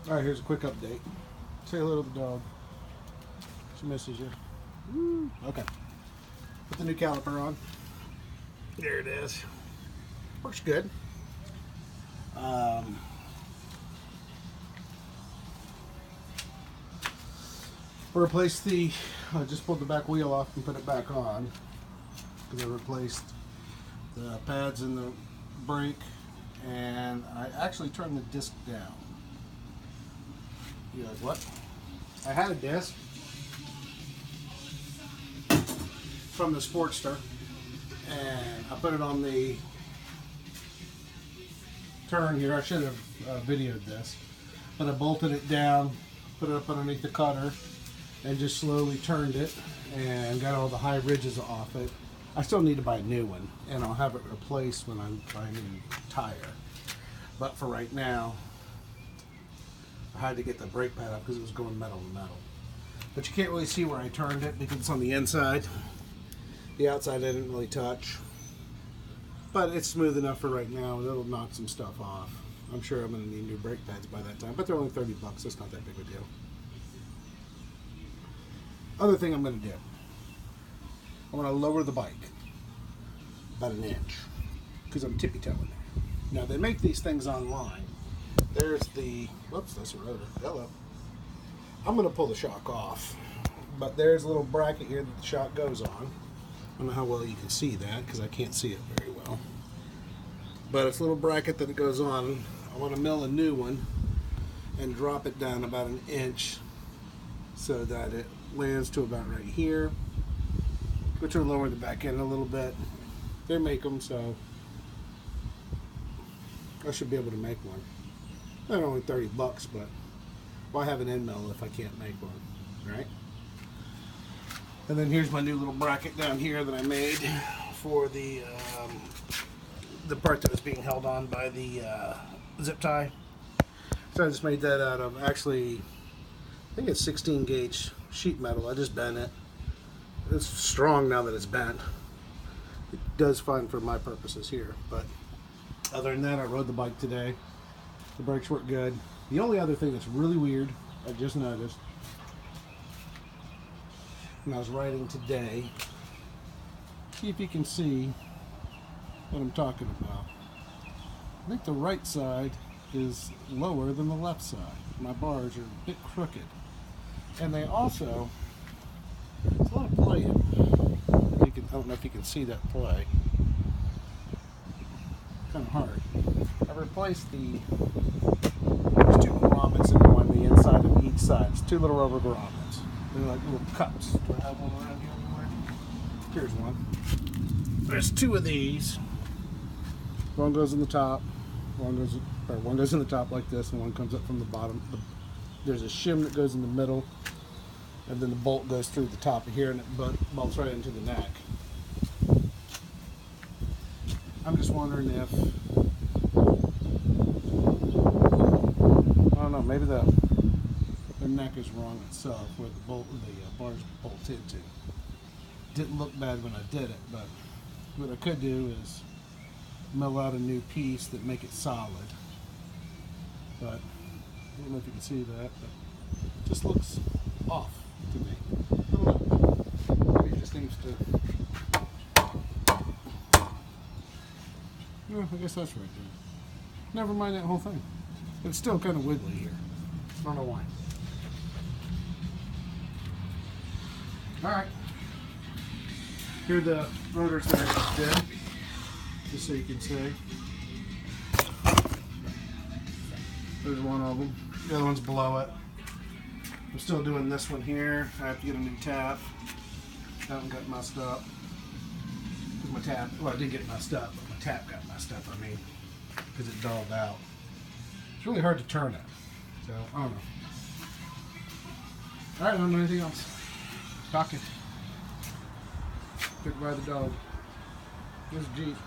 Alright, here's a quick update. Say hello to the dog. She misses you. Woo. Okay. Put the new caliper on. There it is. Works good. Replaced the, I just pulled the back wheel off and put it back on because I replaced the pads in the brake, and I actually turned the disc down. You're like, what? I had a disc from the Sportster, and I put it on the turn here. I should have videoed this, but I bolted it down, put it up underneath the cutter, and just slowly turned it and got all the high ridges off it. I still need to buy a new one, and I'll have it replaced when I buy a new tire. But for right now, I had to get the brake pad up because it was going metal to metal. But you can't really see where I turned it because it's on the inside. The outside I didn't really touch. But it's smooth enough for right now, and it'll knock some stuff off. I'm sure I'm going to need new brake pads by that time, but they're only 30 bucks, so it's not that big of a deal. Other thing I'm going to do, I'm going to lower the bike about an inch because I'm tippy-toeing. Now they make these things online. There's the, whoops, that's a rotor. Hello. I'm going to pull the shock off, but there's a little bracket here that the shock goes on. I don't know how well you can see that because I can't see it very well. But it's a little bracket that it goes on. I want to mill a new one and drop it down about an inch so that it lands to about right here, which will lower the back end a little bit. They make them, so I should be able to make one. They're only 30 bucks, but why have an end mill if I can't make one, right? And then here's my new little bracket down here that I made for the part that was being held on by the zip tie. So I just made that out of, actually, I think it's 16 gauge sheet metal. I just bent it. It's strong now that it's bent. It does fine for my purposes here, but other than that, I rode the bike today. The brakes work good. The only other thing that's really weird, I just noticed when I was riding today, see if you can see what I'm talking about. I think the right side is lower than the left side. My bars are a bit crooked. And they also, there's a lot of play in them. I don't know if you can see that play. Kind of hard. I replaced there's two grommets on the inside of each side. It's two little rubber grommets. They're like little cups. Do I have one around here anywhere? Here's one. There's two of these. One goes in the top. One goes in the top like this, and one comes up from the bottom. There's a shim that goes in the middle, and then the bolt goes through the top of here, and it bolts right into the neck. I'm just wondering if, I don't know, maybe the neck is wrong itself, where the bars bolt into. Didn't look bad when I did it, but what I could do is mill out a new piece that make it solid. But I don't know if you can see that, but it just looks off to me. I don't know. Maybe it just seems to. I guess that's right there. Never mind that whole thing. It's still kind of wiggly here. I don't know why. Alright. Here are the rotors that I just did. Just so you can see. There's one of them. The other one's below it. I'm still doing this one here. I have to get a new tap. That one got messed up. Because my tap, well, I didn't get it messed up, but my tap got messed up, because it dulled out. It's really hard to turn it. So, I don't know. Alright, I don't know anything else. Talking. Goodbye the dog. Here's Jeep.